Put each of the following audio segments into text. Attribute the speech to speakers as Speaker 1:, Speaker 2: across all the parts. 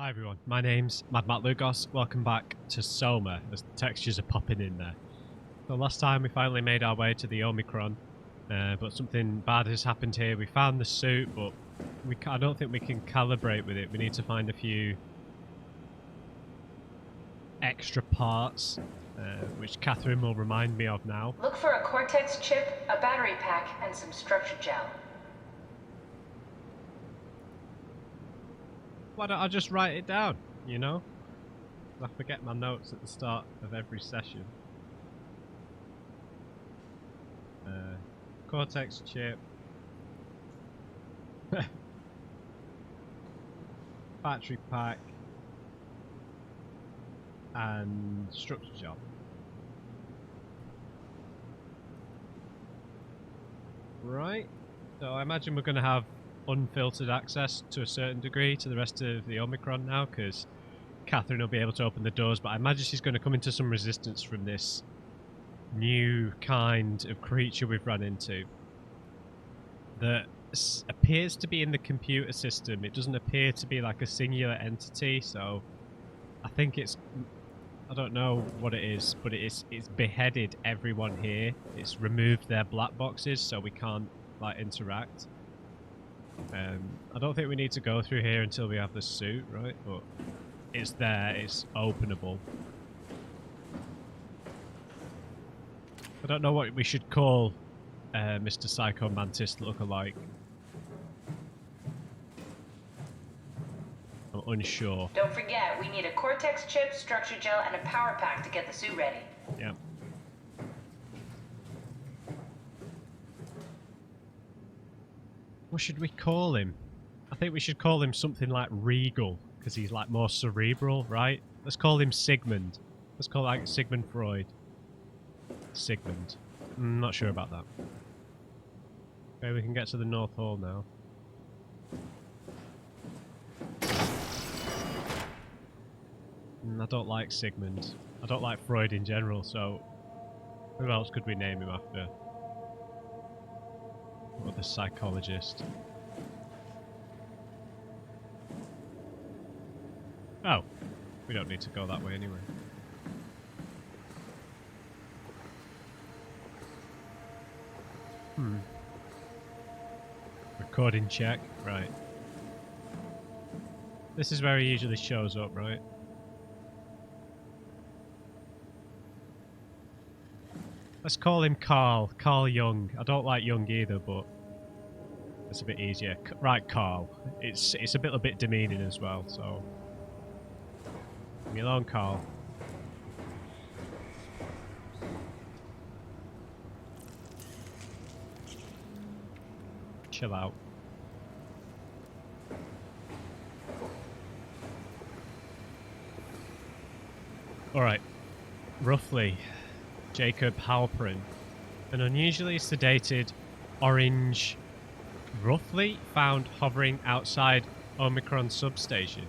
Speaker 1: Hi everyone, my name's Mad Matt Lugos. Welcome back to SOMA, as the textures are popping in there. So last time we finally made our way to the Omicron, but something bad has happened here. We found the suit, but I don't think we can calibrate with it. We need to find a few extra parts, which Catherine will remind me of now.
Speaker 2: Look for a Cortex chip, a battery pack, and some structure gel.
Speaker 1: Why don't I just write it down, you know? I forget my notes at the start of every session. Cortex chip. Battery pack. And structure gel. Right. So I imagine we're going to have unfiltered access to a certain degree to the rest of the Omicron now, because Catherine will be able to open the doors, but I imagine she's going to come into some resistance from this new kind of creature we've run into that appears to be in the computer system. It doesn't appear to be like a singular entity, so I think I don't know what it is, but it's beheaded everyone here. It's removed their black boxes so we can't like interact. I don't think we need to go through here until we have the suit, right? But it's there, it's openable. I don't know what we should call Mr. Psycho Mantis lookalike. I'm unsure.
Speaker 2: Don't forget, we need a Cortex chip, structure gel, and a power pack to get the suit ready.
Speaker 1: Yeah. What should we call him? I think we should call him something like Regal, because he's like more cerebral, right? Let's call him Sigmund. Let's call like Sigmund Freud. Sigmund. I'm not sure about that. Okay, we can get to the North Hall now. I don't like Sigmund. I don't like Freud in general, so who else could we name him after? Or the psychologist. Oh, we don't need to go that way anyway. Recording check, right. This is where he usually shows up, right? Let's call him Carl. Carl Young. I don't like Young either, but it's a bit easier. Right, Carl. It's a bit demeaning as well, so leave me alone, Carl. Chill out. Alright. Roughly. Jacob Halperin. An unusually sedated orange roughly found hovering outside Omicron substation.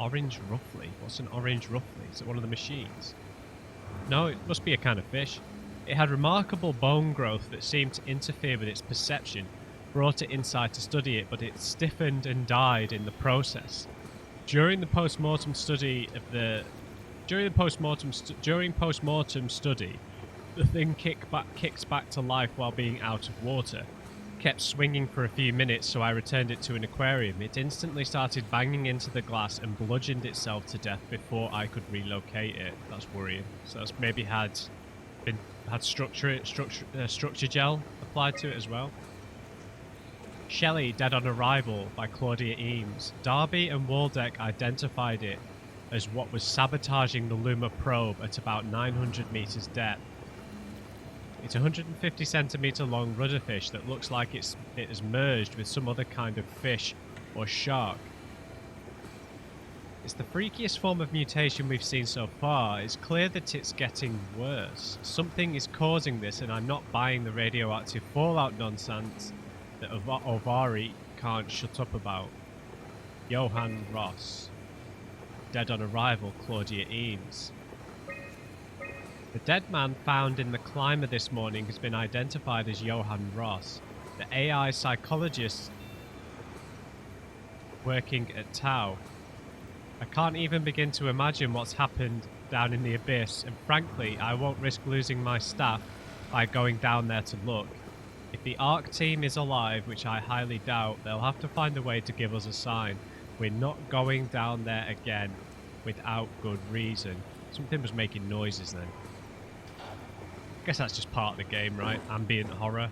Speaker 1: Orange roughly? What's an orange roughly? Is it one of the machines? No, it must be a kind of fish. It had remarkable bone growth that seemed to interfere with its perception, brought it inside to study it, but it stiffened and died in the process. During post-mortem study, the thing kicks back to life while being out of water. Kept swinging for a few minutes, so I returned it to an aquarium. It instantly started banging into the glass and bludgeoned itself to death before I could relocate it. That's worrying. So it's maybe had structure gel applied to it as well. Shelley, dead on arrival by Claudia Eames. Darby and Waldeck identified it as what was sabotaging the Luma probe at about 900 meters depth. It's a 150 centimeter long rudderfish that looks like it has merged with some other kind of fish or shark. It's the freakiest form of mutation we've seen so far. It's clear that it's getting worse. Something is causing this, and I'm not buying the radioactive fallout nonsense that Ovari can't shut up about. Johann Ross. Dead on arrival, Claudia Eames. The dead man found in the climber this morning has been identified as Johann Ross, the AI psychologist working at Tau. I can't even begin to imagine what's happened down in the abyss, and frankly, I won't risk losing my staff by going down there to look. If the ARC team is alive, which I highly doubt, they'll have to find a way to give us a sign. We're not going down there again without good reason. Something was making noises then. I guess that's just part of the game, right? Ambient horror.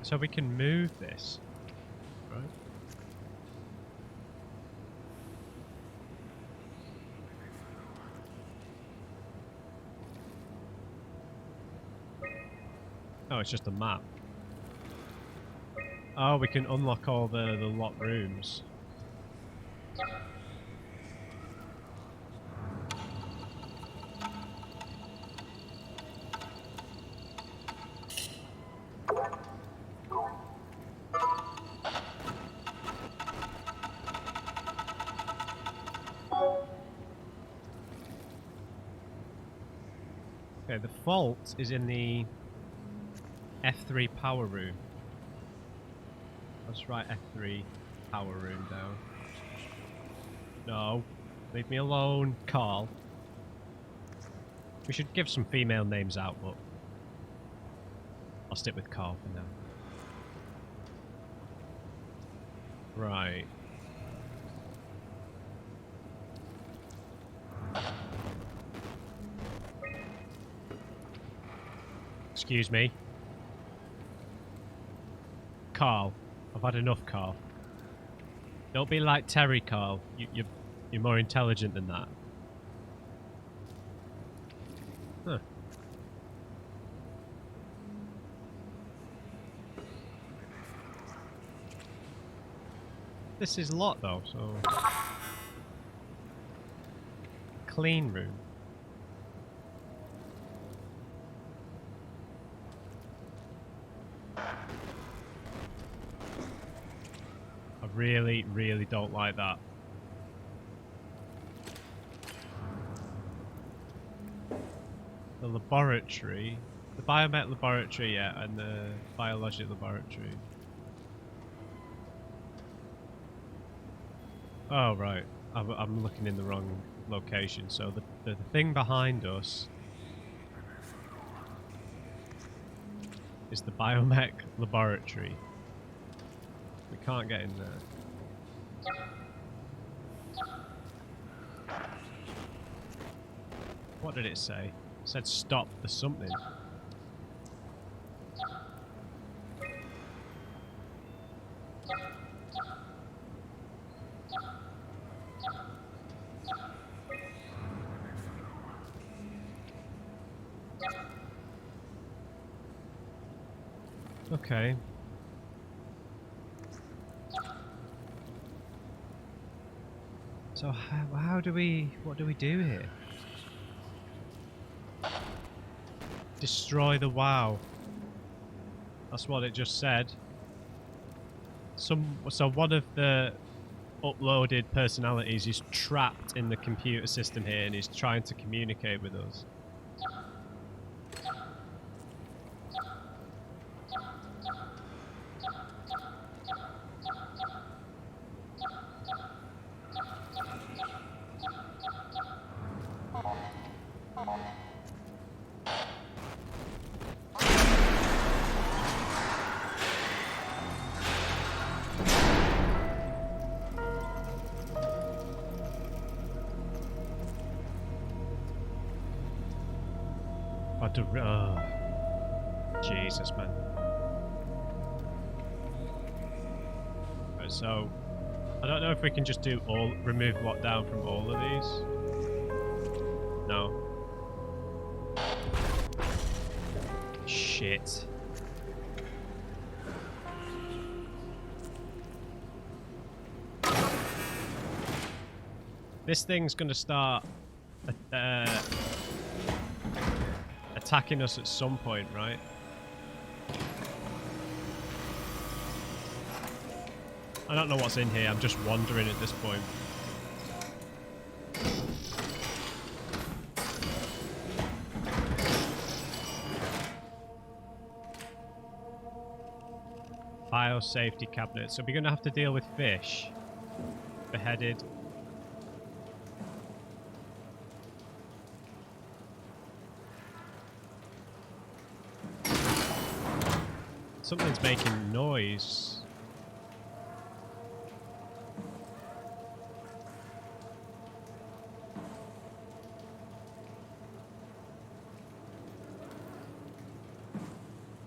Speaker 1: So we can move this, right? Oh, it's just a map. Oh, we can unlock all the locked rooms. Okay, the fault is in the F3 power room. Let's write F3 power room down. No, leave me alone, Carl. We should give some female names out, but I'll stick with Carl for now. Right. Excuse me. Carl. I've had enough, Carl. Don't be like Terry, Carl. You're more intelligent than that. Huh. This is locked though, so... Clean room. I really, really don't like that. The laboratory. The biomet laboratory, yeah, and the biologic laboratory. Oh, right. I'm looking in the wrong location. So the thing behind us is the biomech laboratory. We can't get in there. What did it say? It said stop the something. Okay. So how do we... what do we do here? Destroy the WoW. That's what it just said. So one of the uploaded personalities is trapped in the computer system here and is trying to communicate with us. Oh, Jesus, man. Right, so I don't know if we can just do remove lockdown from all of these. No. Shit. This thing's gonna start attacking us at some point, right? I don't know what's in here, I'm just wandering at this point. Biosafety cabinet, so we're gonna have to deal with fish. Beheaded. Something's making noise.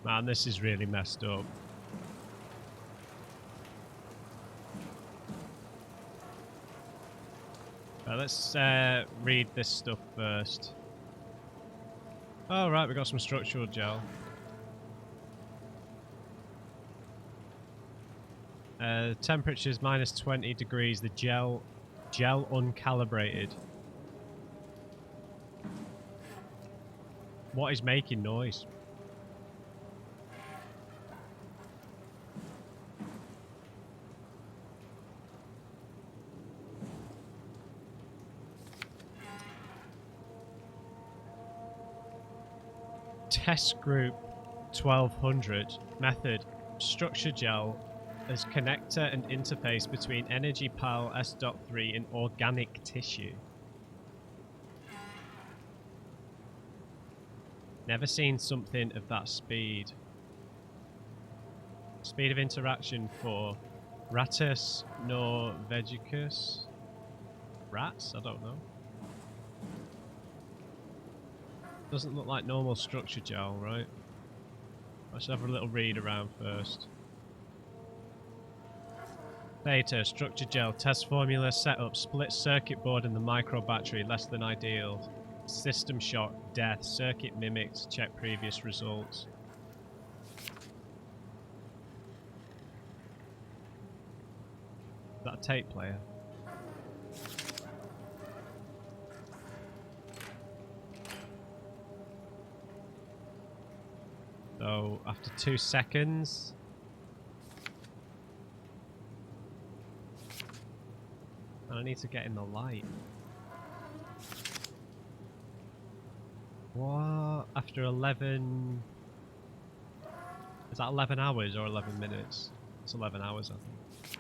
Speaker 1: Man, this is really messed up. Let's read this stuff first. Oh, right, we got some structural gel. Temperature's minus 20 degrees. The gel uncalibrated. What is making noise? Test group 1200 method structure gel as connector and interface between energy pile S.3 and organic tissue. Never seen something of that speed. Speed of interaction for Rattus norvegicus. Rats? I don't know. Doesn't look like normal structure gel, right? Let's have a little read around first. Beta, structure gel, test formula, setup, split circuit board and the micro battery, less than ideal. System shock, death, circuit mimicked, check previous results. Is that a tape player? So, after 2 seconds... I need to get in the light. What? After 11... Is that 11 hours or 11 minutes? It's 11 hours, I think.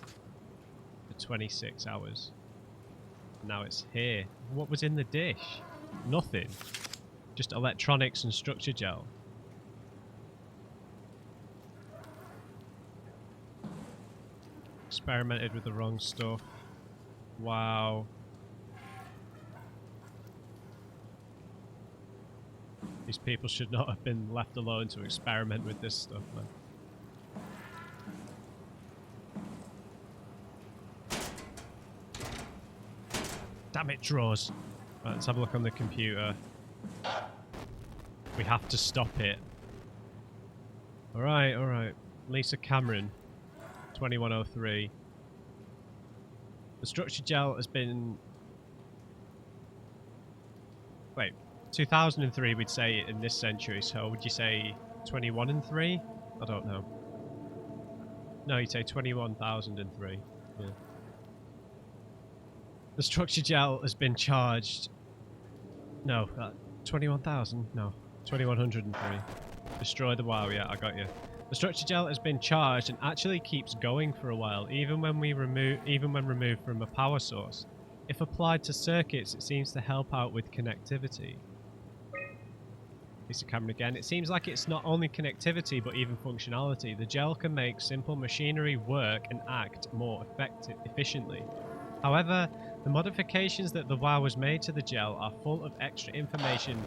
Speaker 1: For 26 hours. Now it's here. What was in the dish? Nothing. Just electronics and structure gel. Experimented with the wrong stuff. Wow. These people should not have been left alone to experiment with this stuff, man. Damn it, drawers. Right, let's have a look on the computer. We have to stop it. Alright, alright. Lisa Cameron, 2103. The structure gel has been... Wait, 2003 we'd say in this century, so would you say 21 and 3? I don't know. No, you'd say 21,003. Yeah. The structure gel has been charged... No, 21,000? No, 2103. Destroy the WoW, yeah, I got you. The structure gel has been charged and actually keeps going for a while, even when removed from a power source. If applied to circuits, it seems to help out with connectivity. Lisa Cameron again. It seems like it's not only connectivity, but even functionality. The gel can make simple machinery work and act more efficiently. However, the modifications that the WoW has made to the gel are full of extra information.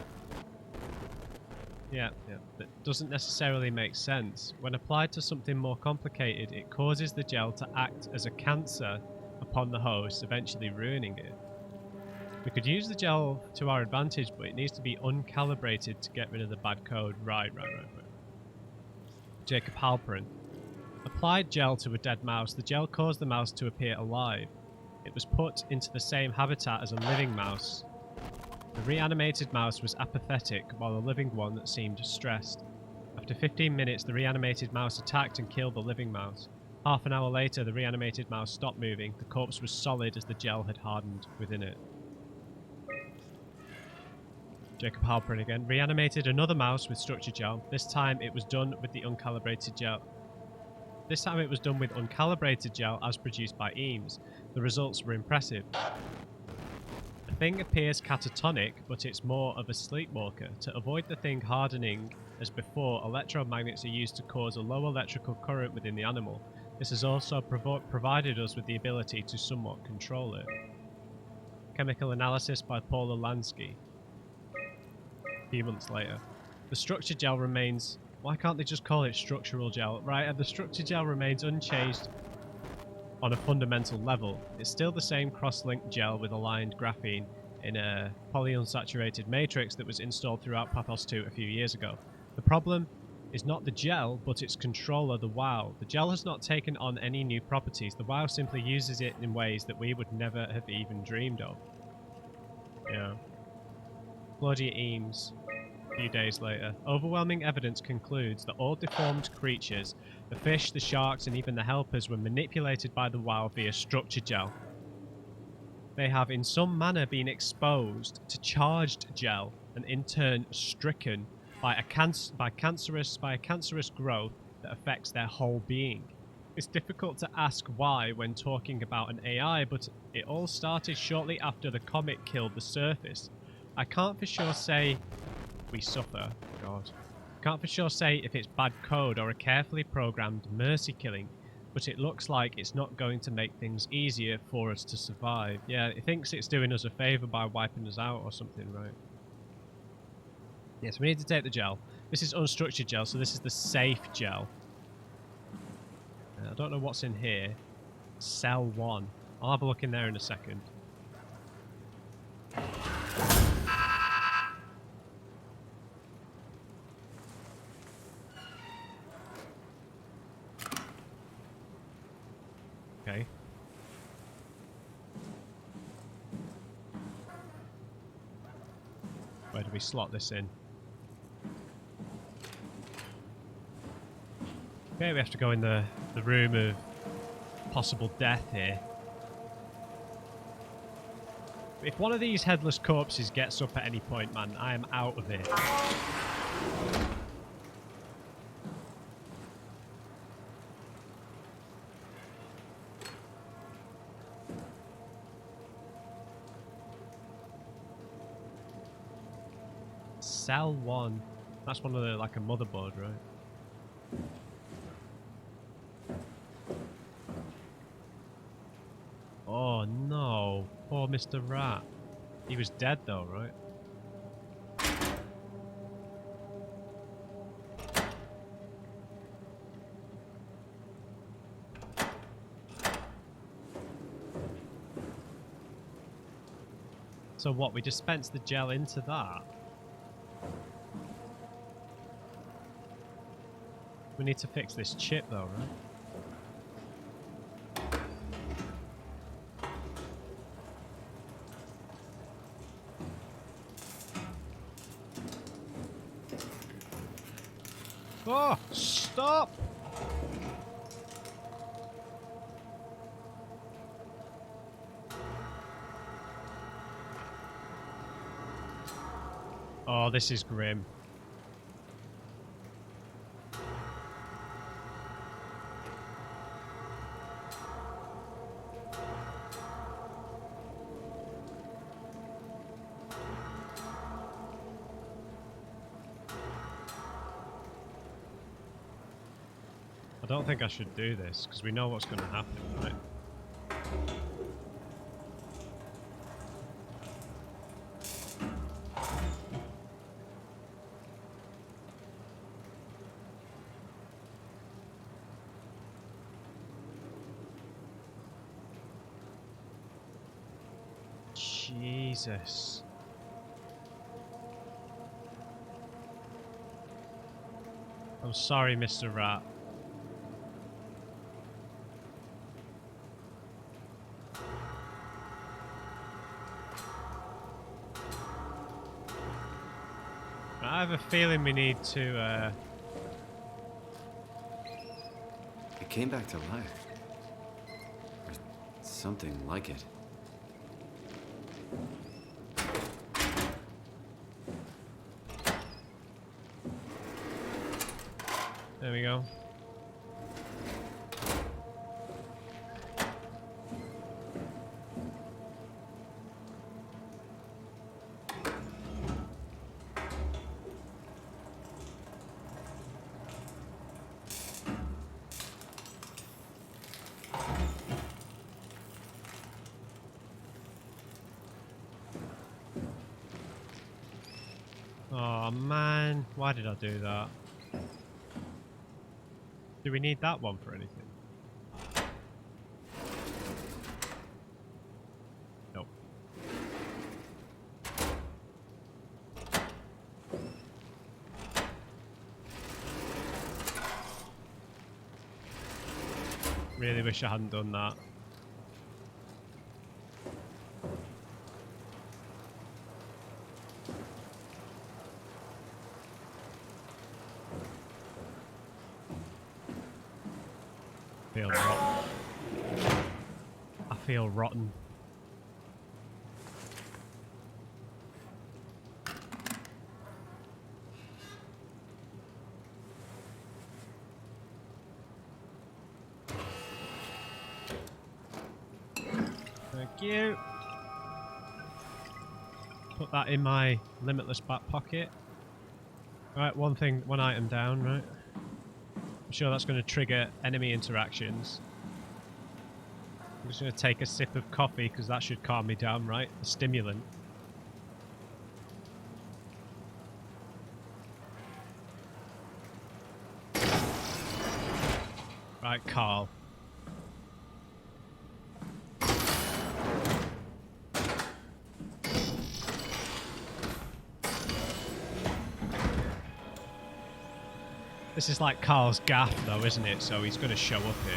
Speaker 1: Yeah, that doesn't necessarily make sense. When applied to something more complicated, it causes the gel to act as a cancer upon the host, eventually ruining it. We could use the gel to our advantage, but it needs to be uncalibrated to get rid of the bad code. Right. Jacob Halperin. Applied gel to a dead mouse. The gel caused the mouse to appear alive. It was put into the same habitat as a living mouse. The reanimated mouse was apathetic, while the living one seemed stressed. After 15 minutes, the reanimated mouse attacked and killed the living mouse. Half an hour later, the reanimated mouse stopped moving. The corpse was solid as the gel had hardened within it. Jacob Halperin again. Reanimated another mouse with structure gel. This time it was done with the uncalibrated gel. This time it was done with uncalibrated gel as produced by Eames. The results were impressive. The thing appears catatonic, but it's more of a sleepwalker. To avoid the thing hardening as before, electromagnets are used to cause a low electrical current within the animal. This has also provided us with the ability to somewhat control it. Chemical analysis by Paula Lansky. A few months later. The structure gel remains... Why can't they just call it structural gel? Right, and the structure gel remains unchanged on a fundamental level. It's still the same cross-linked gel with aligned graphene in a polyunsaturated matrix that was installed throughout Pathos 2 a few years ago. The problem is not the gel, but its controller, the WoW. The gel has not taken on any new properties. The WoW simply uses it in ways that we would never have even dreamed of. Yeah. Claudia Eames. A few days later. Overwhelming evidence concludes that all deformed creatures, the fish, the sharks, and even the helpers, were manipulated by the WoW via structure gel. They have in some manner been exposed to charged gel and in turn stricken by a cancerous growth that affects their whole being. It's difficult to ask why when talking about an AI, but it all started shortly after the comet killed the surface. I can't for sure say we suffer. God. Can't for sure say if it's bad code or a carefully programmed mercy killing, but it looks like it's not going to make things easier for us to survive. Yeah, it thinks it's doing us a favour by wiping us out or something, right? Yes, we need to take the gel. This is unstructured gel, so this is the safe gel. I don't know what's in here. Cell 1. I'll have a look in there in a second. Okay. Where do we slot this in? Okay, we have to go in the room of possible death here. If one of these headless corpses gets up at any point, man, I am out of here. Cell 1. That's one of the, like a motherboard, right? Oh no, poor Mr. Rat. He was dead though, right? So what, we dispense the gel into that? We need to fix this chip though, right? Oh, stop! Oh, this is grim. I don't think I should do this, because we know what's going to happen, right? Jesus. I'm sorry, Mr. Rat. I have a feeling we need to,
Speaker 3: It came back to life. Or something like it.
Speaker 1: There we go. Oh man, why did I do that? Do we need that one for anything? Nope. Really wish I hadn't done that. Feel rotten. I feel rotten. Thank you. Put that in my limitless back pocket. Right, one item down, right? I'm sure that's going to trigger enemy interactions. I'm just going to take a sip of coffee because that should calm me down, right? A stimulant. Right, Carl. This is like Carl's gaff though, isn't it? So he's going to show up here.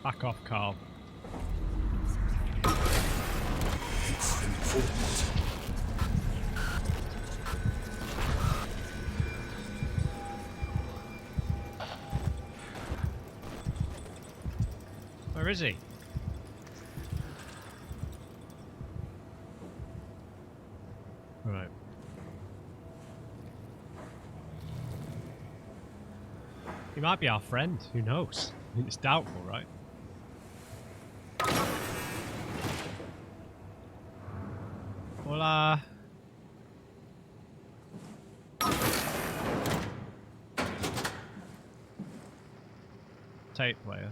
Speaker 1: Back off, Carl.
Speaker 4: It's important.
Speaker 1: Where is he? Right. He might be our friend. Who knows? I mean, it's doubtful, right? Hola. Tape player.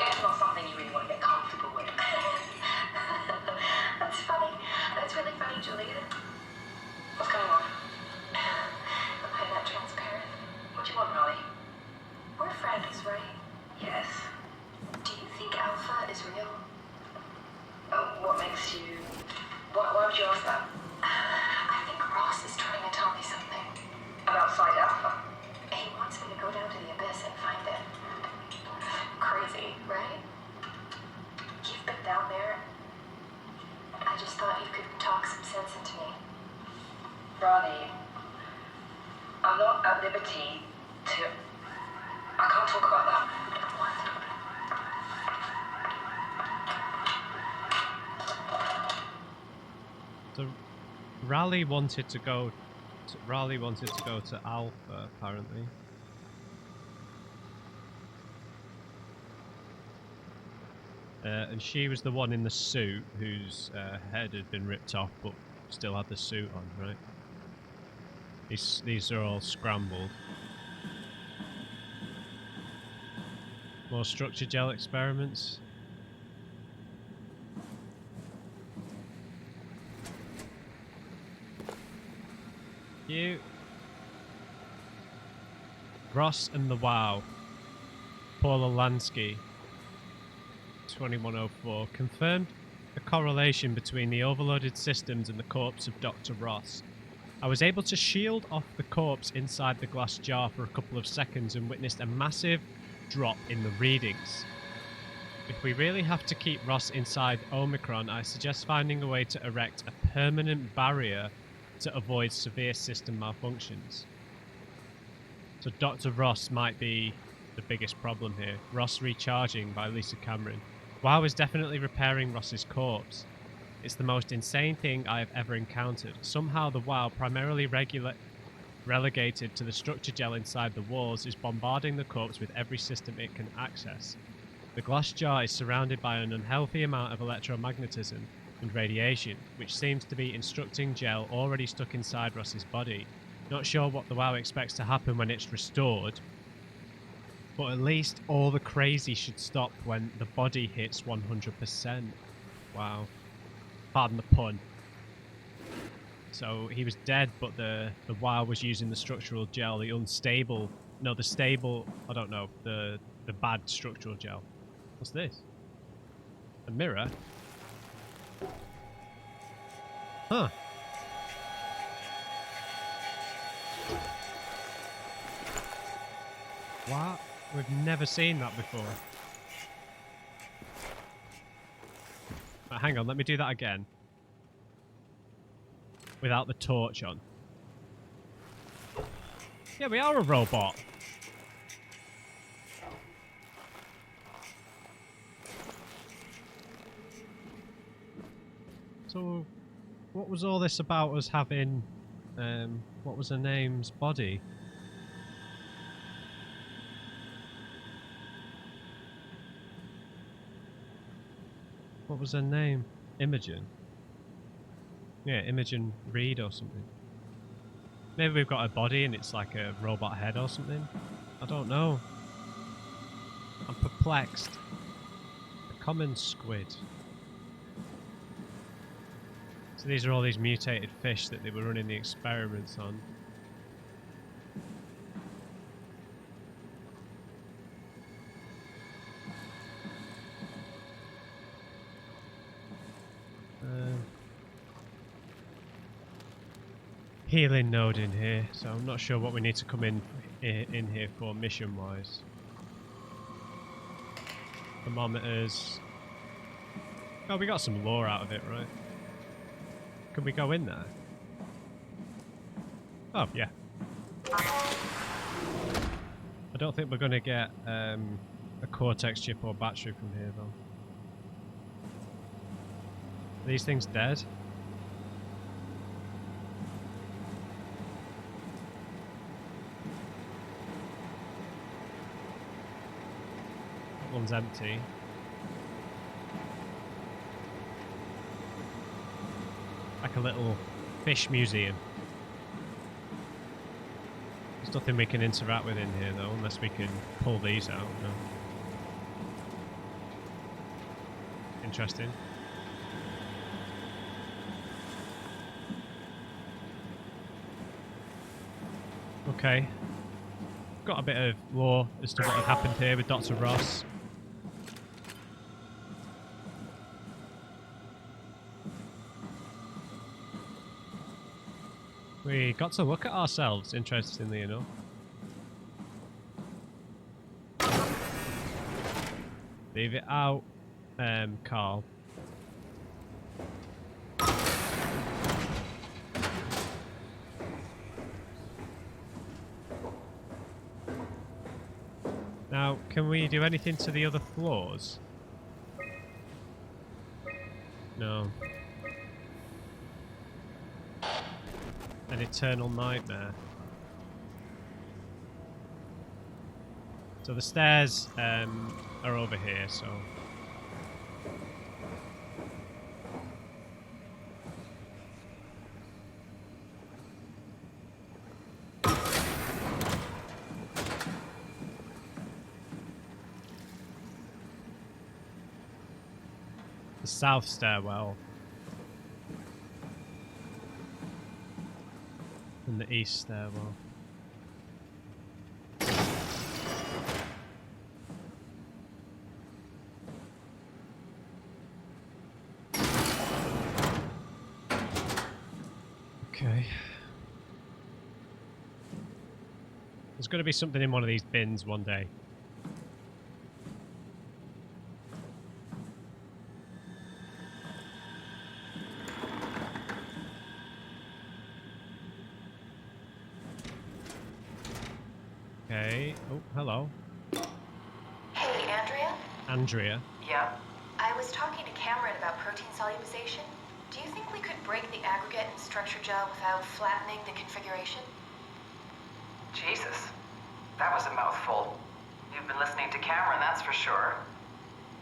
Speaker 2: It's not something you really want to get comfortable with. That's funny. That's really funny, Julia. What's going on? Am I that transparent? What do you want, Rolly? We're friends, right? Yes. Do you think Alpha is real? What makes you... Why would you ask that? I think Ross is trying to tell me something. About Side Alpha? He wants me to go down to the abyss and find it. Crazy, right? You've been down there. I just thought you could talk some sense into me. Ronnie, I'm not at liberty to... I can't talk about that. What?
Speaker 1: So Raleigh wanted to go to Alpha, apparently. And she was the one in the suit whose head had been ripped off but still had the suit on, right? These are all scrambled. More structure gel experiments. You. Ross and the WoW. Paula Lansky. 2104 confirmed a correlation between the overloaded systems and the corpse of Dr. Ross. I was able to shield off the corpse inside the glass jar for a couple of seconds and witnessed a massive drop in the readings. If we really have to keep Ross inside Omicron, I suggest finding a way to erect a permanent barrier to avoid severe system malfunctions. So Dr. Ross might be the biggest problem here. Ross Recharging by Lisa Cameron. WoW is definitely repairing Ross's corpse. It's the most insane thing I have ever encountered. Somehow the WoW, primarily relegated to the structure gel inside the walls, is bombarding the corpse with every system it can access. The glass jar is surrounded by an unhealthy amount of electromagnetism and radiation, which seems to be instructing gel already stuck inside Ross's body. Not sure what the WoW expects to happen when it's restored, but at least all the crazy should stop when the body hits 100%. Wow. Pardon the pun. So he was dead, but the WoW was using the structural gel, the unstable, no, the stable, I don't know, the bad structural gel. What's this? A mirror? Huh. What? We've never seen that before. Right, hang on, let me do that again. Without the torch on. Yeah, we are a robot. So, what was all this about us having, what was her name's body? What was her name? Imogen. Yeah, Imogen Reed or something. Maybe we've got a body and it's like a robot head or something. I don't know. I'm perplexed. A common squid. So these are all these mutated fish that they were running the experiments on. Healing node in here, so I'm not sure what we need to come in here for mission wise. Thermometers. Oh, we got some lore out of it, right? Can we go in there? Oh, yeah. I don't think we're going to get a Cortex chip or battery from here, though. Are these things dead? That one's empty. Like a little fish museum. There's nothing we can interact with in here though, unless we can pull these out. No. Interesting. Okay. Got a bit of lore as to what had happened here with Dr. Ross. We got to look at ourselves, interestingly enough. Leave it out, Carl. Now, can we do anything to the other floors? No. An eternal nightmare. So the stairs are over here, so... The south stairwell. And the east stairwell. Okay. There's going to be something in one of these bins one day. Okay. Oh, hello.
Speaker 2: Hey, Andrea?
Speaker 1: Andrea.
Speaker 2: Yeah? I was talking to Cameron about protein solubilization. Do you think we could break the aggregate and structure gel without flattening the configuration?
Speaker 5: Jesus, that was a mouthful. You've been listening to Cameron, that's for sure.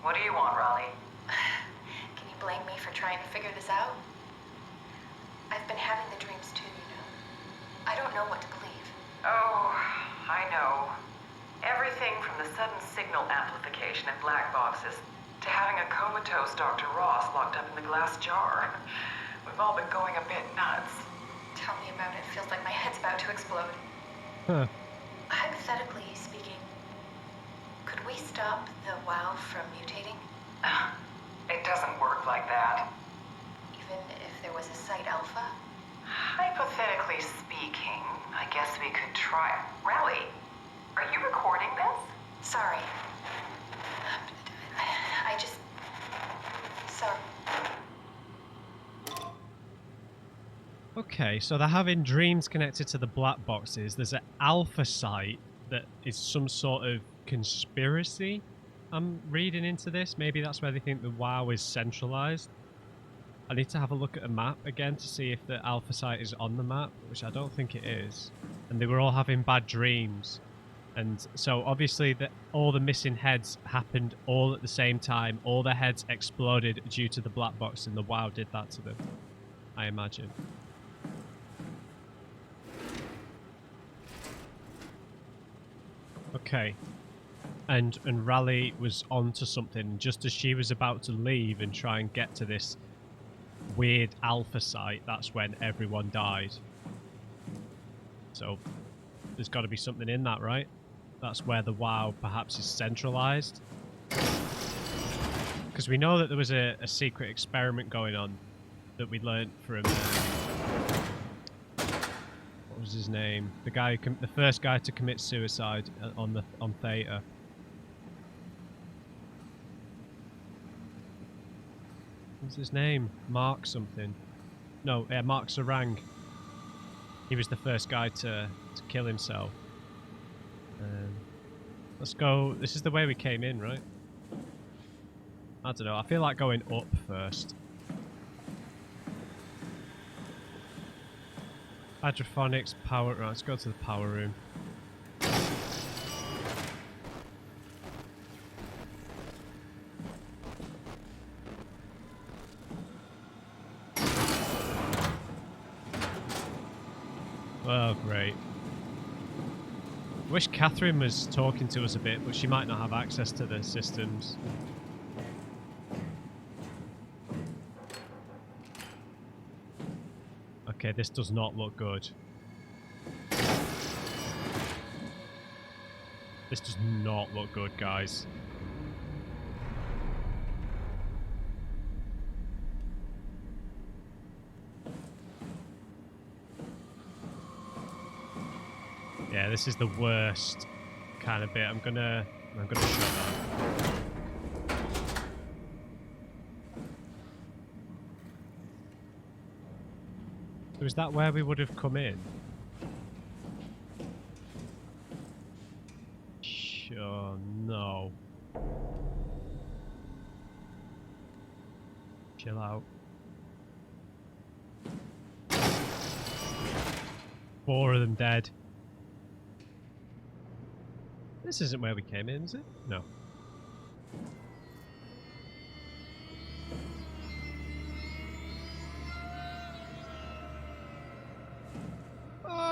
Speaker 5: What do you want, Raleigh?
Speaker 2: Can you blame me for trying to figure this out? I've been having the dreams too, you know. I don't know what to believe.
Speaker 5: Oh, I know. Everything from the sudden signal amplification in black boxes to having a comatose Dr. Ross locked up in the glass jar. We've all been going a bit nuts.
Speaker 2: Tell me about it. Feels like my head's about to explode.
Speaker 1: Huh.
Speaker 2: Hypothetically speaking, could we stop the WoW from mutating?
Speaker 5: It doesn't work like that.
Speaker 2: Even if there was a site alpha?
Speaker 5: Hypothetically speaking, I guess we could try. Raleigh, are you recording this?
Speaker 2: Sorry. I just... Sorry.
Speaker 1: Okay, so they're having dreams connected to the black boxes. There's an alpha site that is some sort of conspiracy. I'm reading into this. Maybe that's where they think the WoW is centralized. I need to have a look at a map again to see if the alpha site is on the map, which I don't think it is. And they were all having bad dreams. And so obviously all the missing heads happened all at the same time. All the heads exploded due to the black box, and the WoW did that to them, I imagine. Okay. And Raleigh was onto something. Just as she was about to leave and try and get to this weird alpha site, that's when everyone died. So there's got to be something in that, right? That's where the WoW perhaps is centralized. Because we know that there was a secret experiment going on that we learnt from... what was his name? The guy, the first guy to commit suicide on Theta. What's his name? Mark something. No, Mark Sarang. He was the first guy to kill himself. Let's go. This is the way we came in, right? I don't know. I feel like going up first. Hydroponics, power... Right, let's go to the power room. Oh, great. Wish Catherine was talking to us a bit, but she might not have access to the systems. Okay, this does not look good. This does not look good, guys. Yeah, this is the worst kind of bit. I'm gonna shut that. So is that where we would have come in? Sure, no. Chill out. 4 of them dead. This isn't where we came in, is it? No.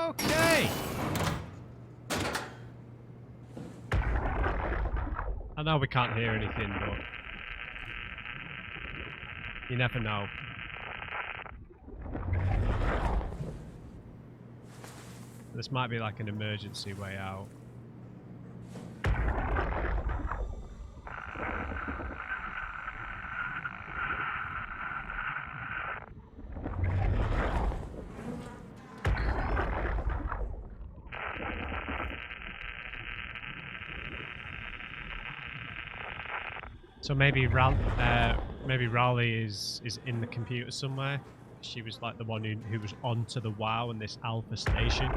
Speaker 1: Okay. I know we can't hear anything, but you never know. This might be like an emergency way out. So maybe Raleigh is in the computer somewhere. She was like the one who was onto the WoW and this alpha station.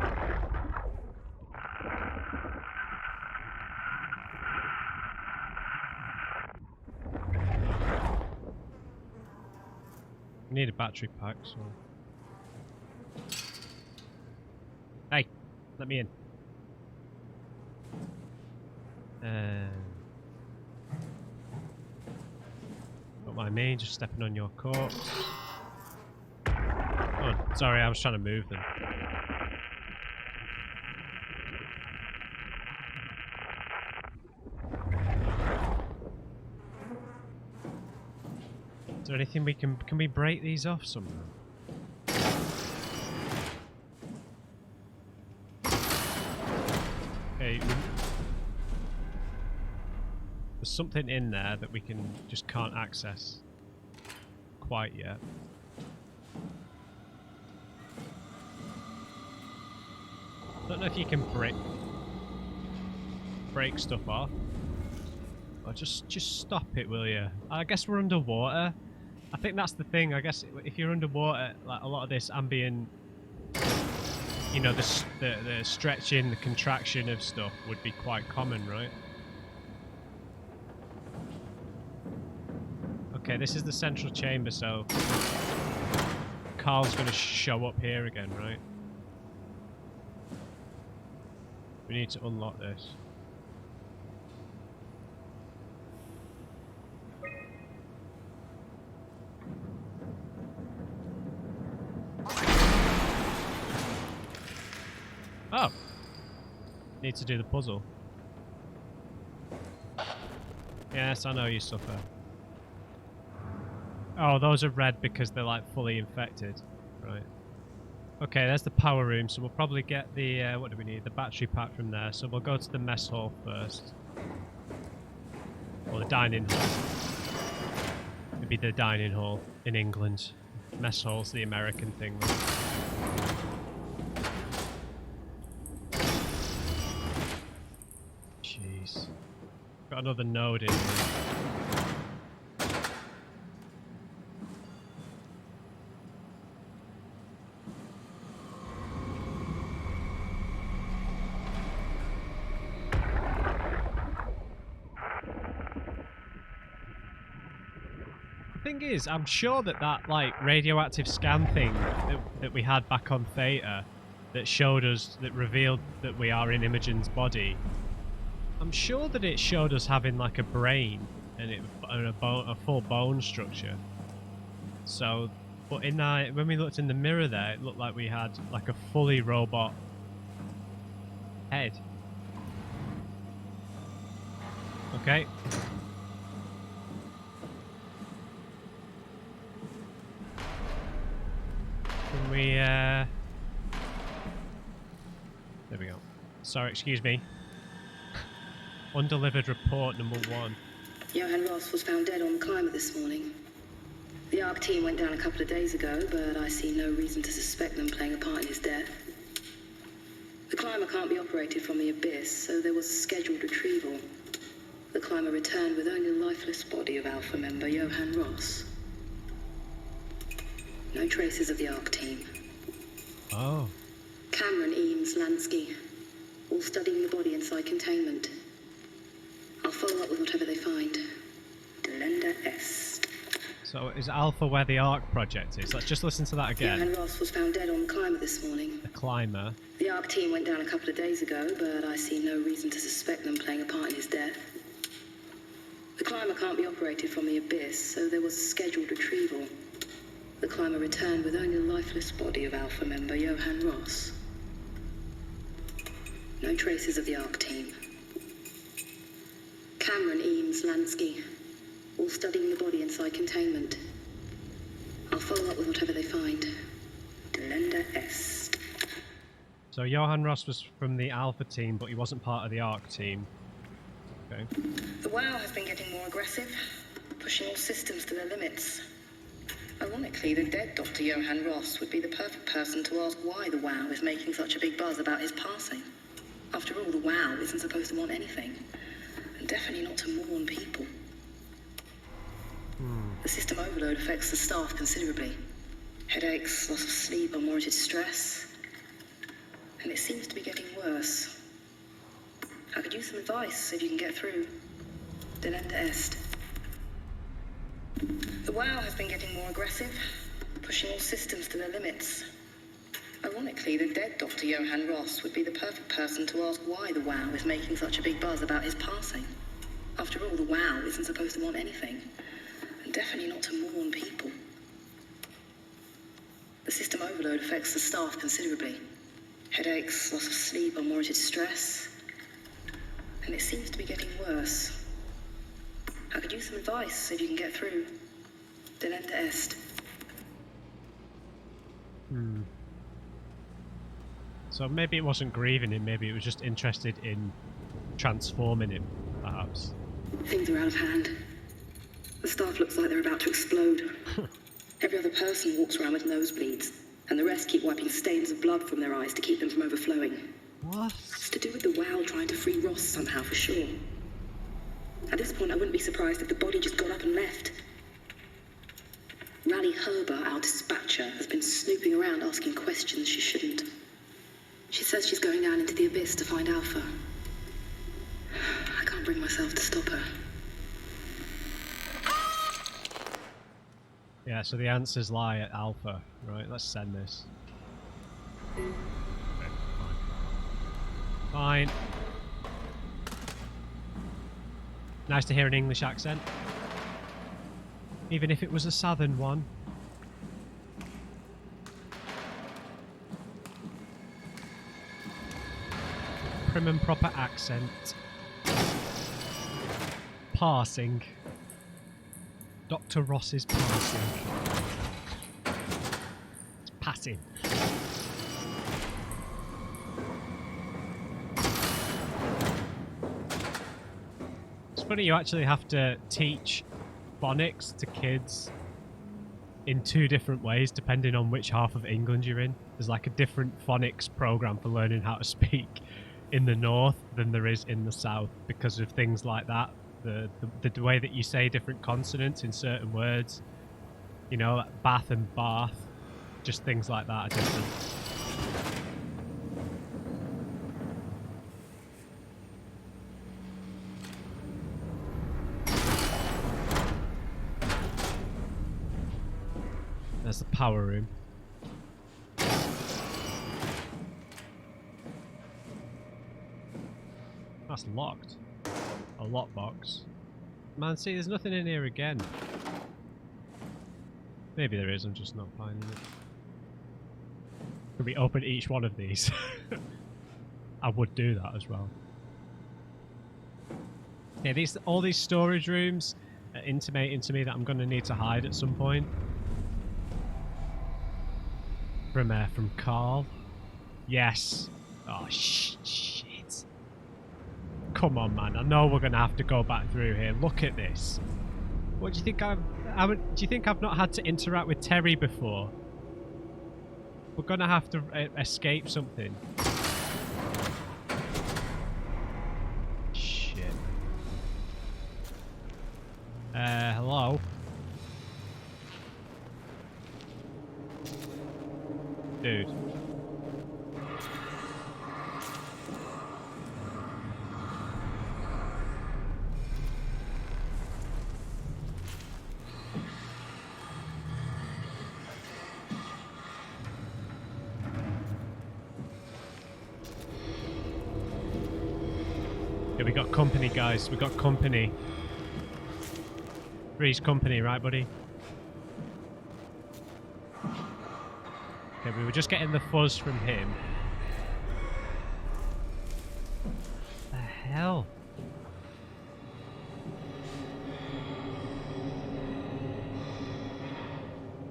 Speaker 1: We need a battery pack, so... Hey! Let me in. mind me, just stepping on your corpse. Oh, sorry, I was trying to move them. Is there anything we can we break these off somehow? Okay. There's something in there that we can just can't access quite yet. Don't know if you can break stuff off. Or just stop it, will you? I guess we're underwater. I think that's the thing. I guess if you're underwater, like a lot of this ambient, you know, the stretching, the contraction of stuff would be quite common, right? Okay, this is the central chamber, so Carl's going to show up here again, right? We need to unlock this. Oh! Need to do the puzzle. Yes, I know you suffer. Oh, those are red because they're like fully infected. Right. Okay, there's the power room, so we'll probably get the, what do we need? The battery pack from there. So we'll go to the mess hall first. Or the dining hall. Maybe the dining hall in England. Mess hall's the American thing. Jeez. Got another node in here. Thing is, I'm sure that like radioactive scan thing that we had back on Theta that showed us, that revealed that we are in Imogen's body, I'm sure that it showed us having like a brain and a full bone structure. So, but in that, when we looked in the mirror there, it looked like we had like a fully robot head. Okay. Can we, there we go. Sorry, excuse me. Undelivered report number 1.
Speaker 2: Johan Ross was found dead on the climber this morning. The ARC team went down a couple of days ago, but I see no reason to suspect them playing a part in his death. The climber can't be operated from the abyss, so there was a scheduled retrieval. The climber returned with only the lifeless body of Alpha member Johan Ross. No traces of the ARC team.
Speaker 1: Oh.
Speaker 2: Cameron, Eames, Lansky, all studying the body inside containment. I'll follow up with whatever they find. Delenda Est.
Speaker 1: So is Alpha where the ARC project is? Let's just listen to that again.
Speaker 2: Johan Ross was found dead on the climber this morning.
Speaker 1: The climber.
Speaker 2: The ARC team went down a couple of days ago, but I see no reason to suspect them playing a part in his death. The climber can't be operated from the abyss, so there was a scheduled retrieval. The climber returned with only the lifeless body of Alpha member Johan Ross. No traces of the ARC team. Cameron, Eames, Lansky, all studying the body inside containment. I'll follow up with whatever they find. Delenda Est.
Speaker 1: So Johan Ross was from the Alpha team, but he wasn't part of the ARC team. Okay.
Speaker 2: The WoW has been getting more aggressive, pushing all systems to their limits. Ironically, the dead Dr. Johan Ross would be the perfect person to ask why the WoW is making such a big buzz about his passing. After all, the WoW isn't supposed to want anything, and definitely not to mourn people. The system overload affects the staff considerably. Headaches, loss of sleep, unwarranted stress. And it seems to be getting worse. I could use some advice if you can get through. Delenda Est. The WoW has been getting more aggressive, pushing all systems to their limits. Ironically, the dead Dr. Johan Ross would be the perfect person to ask why the WoW is making such a big buzz about his passing. After all, the WoW isn't supposed to want anything, and Definitely not to mourn people. The system overload affects the staff considerably. Headaches, loss of sleep, unwarranted stress. And it seems to be getting worse. I could use some advice if you can get through. Delenda est.
Speaker 1: So maybe it wasn't grieving him, maybe it was just interested in transforming him, perhaps.
Speaker 2: Things are out of hand. The staff looks like they're about to explode. Every other person walks around with nosebleeds, and the rest keep wiping stains of blood from their eyes to keep them from overflowing.
Speaker 1: What?
Speaker 2: It's to do with the WOW trying to free Ross somehow, for sure. At this point, I wouldn't be surprised if the body just got up and left. Rally Herber, our dispatcher, has been snooping around asking questions she shouldn't. She says she's going down into the abyss to find Alpha. I can't bring myself to stop her.
Speaker 1: Yeah, so the answers lie at Alpha. Right, let's send this. Okay, fine. Fine. Nice to hear an English accent. Even if it was a southern one. Prim and proper accent. Passing. Dr. Ross's passing. It's passing. It's funny you actually have to teach phonics to kids in two different ways depending on which half of England you're in. There's like a different phonics program for learning how to speak in the north than there is in the south because of things like that. The way that you say different consonants in certain words, you know, like bath and bath, just things like that are different. There's the power room. That's locked. A lockbox. Man, see, there's nothing in here again. Maybe there is, I'm just not finding it. Could we open each one of these? I would do that as well. Yeah, all these storage rooms are intimating to me that I'm going to need to hide at some point. From Carl. Yes. Oh, shit. Come on, man. I know we're going to have to go back through here. Look at this. What do you think do you think I've not had to interact with Terry before? We're going to have to escape something. Shit. Hello? Dude. Yeah, we got company, guys. We got company. Three's company, right, buddy? Okay, we were just getting the fuzz from him. What the hell?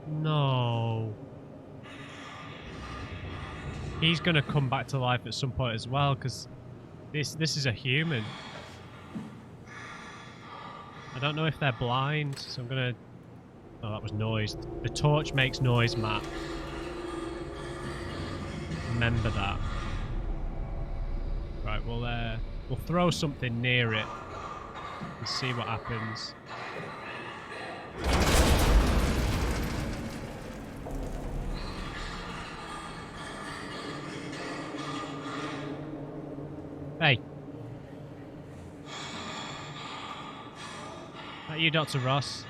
Speaker 1: No. He's gonna come back to life at some point as well, because this is a human. I don't know if they're blind, so I'm gonna... Oh, that was noise. The torch makes noise, Matt. Remember that. Right, we'll throw something near it and see what happens. Hey. That you, Dr. Ross?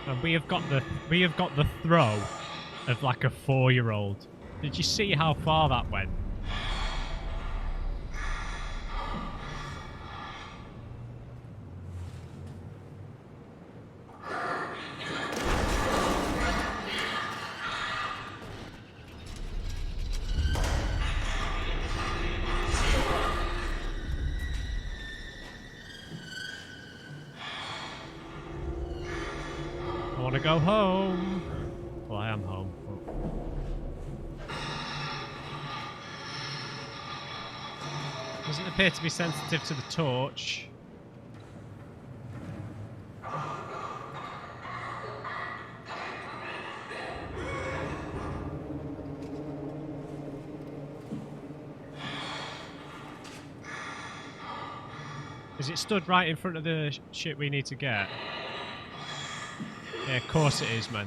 Speaker 1: And we have got the throw of like a 4-year-old. Did you see how far that went? I want to go home. Well, I am home. Doesn't appear to be sensitive to the torch. Is it stood right in front of the shit we need to get? Yeah, of course it is, man.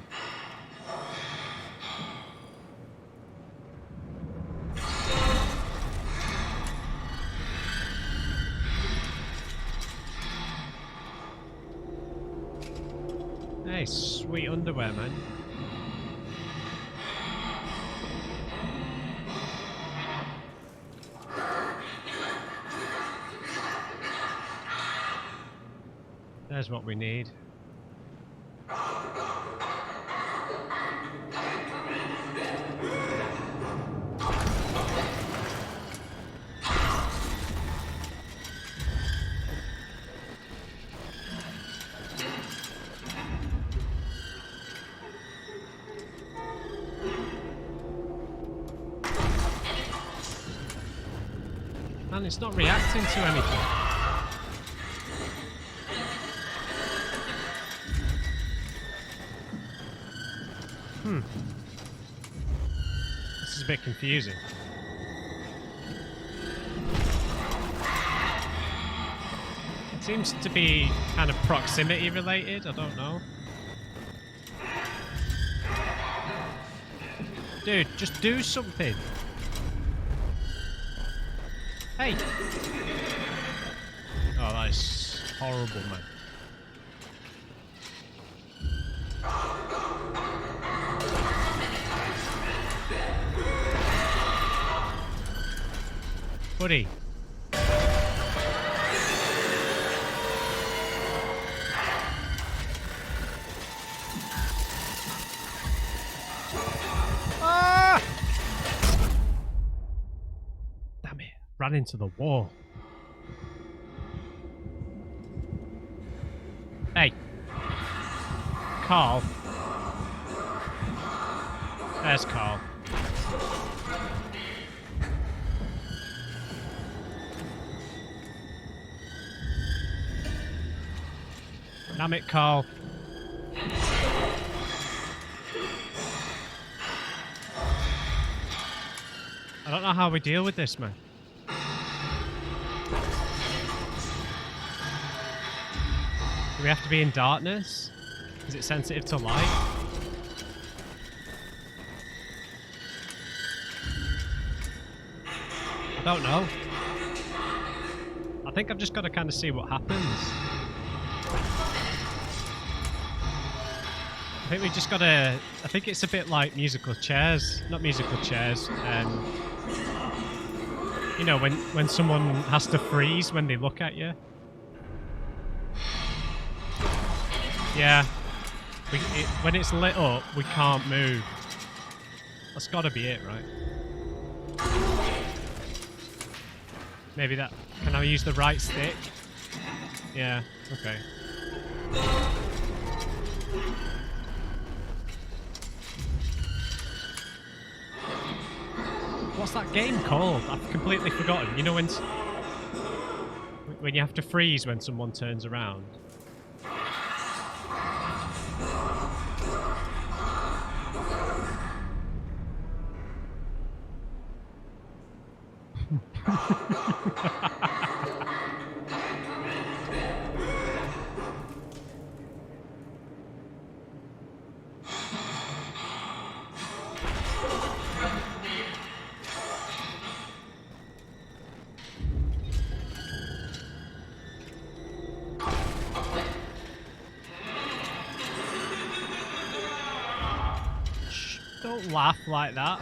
Speaker 1: Hey, sweet underwear, man. There's what we need. Man, it's not reacting to anything. This is a bit confusing. It seems to be kind of proximity related, I don't know. Dude, just do something. Hey! Oh, that is horrible, man. Buddy. Ah! Damn it. Ran into the wall. Hey. Carl. There's Carl. Damn it, Carl. I don't know how we deal with this, man. Do we have to be in darkness? Is it sensitive to light? I don't know. I think I've just got to kind of see what happens. I think we just gotta... I think it's a bit like musical chairs. Not musical chairs. You know, when someone has to freeze when they look at you. Yeah. When it's lit up, we can't move. That's gotta be it, right? Maybe that... Can I use the right stick? Yeah, okay. What's that game called? I've completely forgotten. You know when you have to freeze when someone turns around? Don't laugh like that.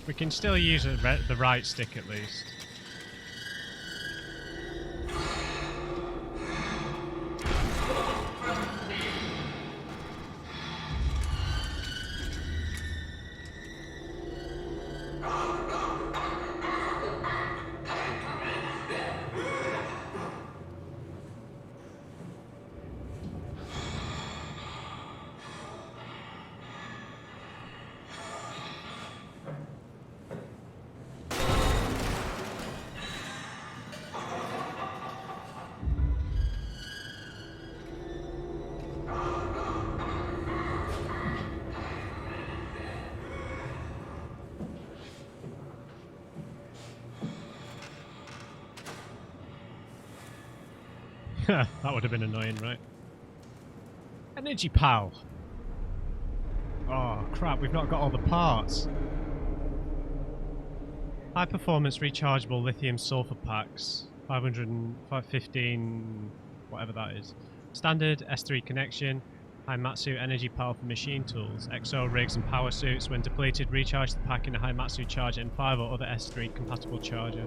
Speaker 1: We can still use the right stick at least. That would have been annoying, right? Energy pal. Oh crap, we've not got all the parts. High performance rechargeable lithium sulfur packs. 515, whatever that is. Standard S3 connection. Haimatsu energy pal for machine tools. XO rigs and power suits. When depleted, recharge the pack in a Haimatsu charger N5 or other S3 compatible charger.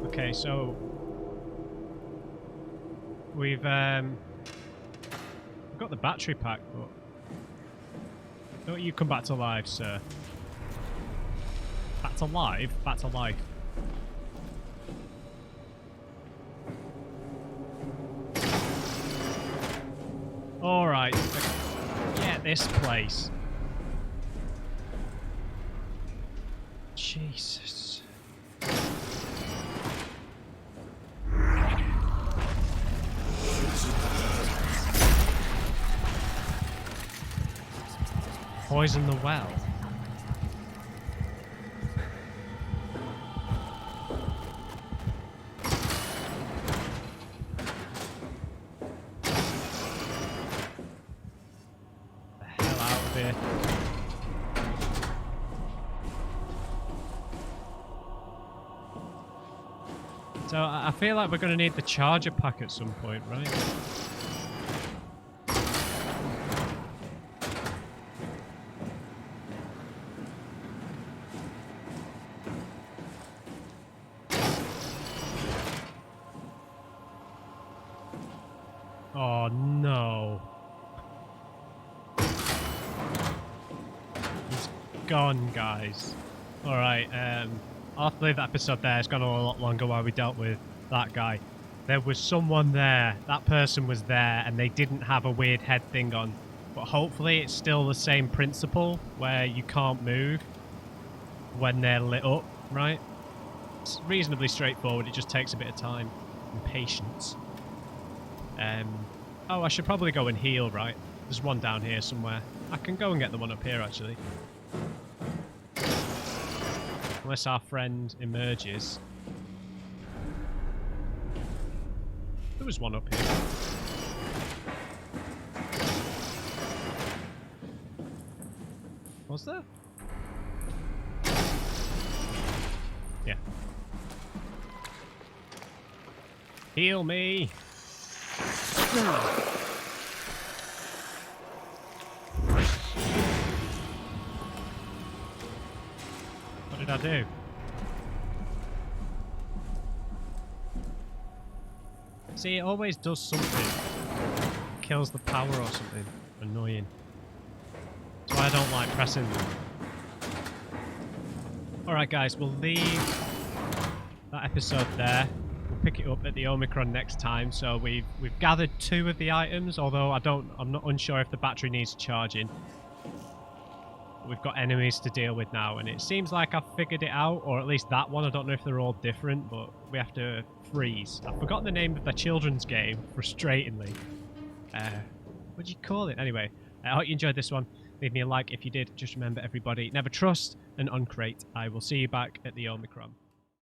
Speaker 1: Okay, so we've got the battery pack, but don't you come back to life, sir. Back to life? Back to life. Alright, get this place. Jesus. Poison the well. The hell out of here. So I feel like we're going to need the charger pack at some point, right? Oh no. He's gone, guys. Alright, I'll have to leave that episode there. It's gone a lot longer while we dealt with that guy. There was someone there. That person was there and they didn't have a weird head thing on. But hopefully it's still the same principle where you can't move when they're lit up, right? It's reasonably straightforward. It just takes a bit of time and patience. Oh, I should probably go and heal, right? There's one down here somewhere. I can go and get the one up here, actually. Unless our friend emerges. There was one up here. Was there? Yeah. Heal me! What did I do? See, it always does something. Kills the power or something. Annoying. That's why I don't like pressing them. Alright guys, we'll leave that episode there. We'll pick it up at the Omicron next time. So we've gathered 2 of the items, although I'm not unsure if the battery needs charging. We've got enemies to deal with now, and it seems like I've figured it out, or at least that one. I don't know if they're all different, but we have to freeze. I've forgotten the name of the children's game, frustratingly. What do you call it? Anyway, I hope you enjoyed this one. Leave me a like if you did. Just remember, everybody, never trust and uncrate. I will see you back at the Omicron.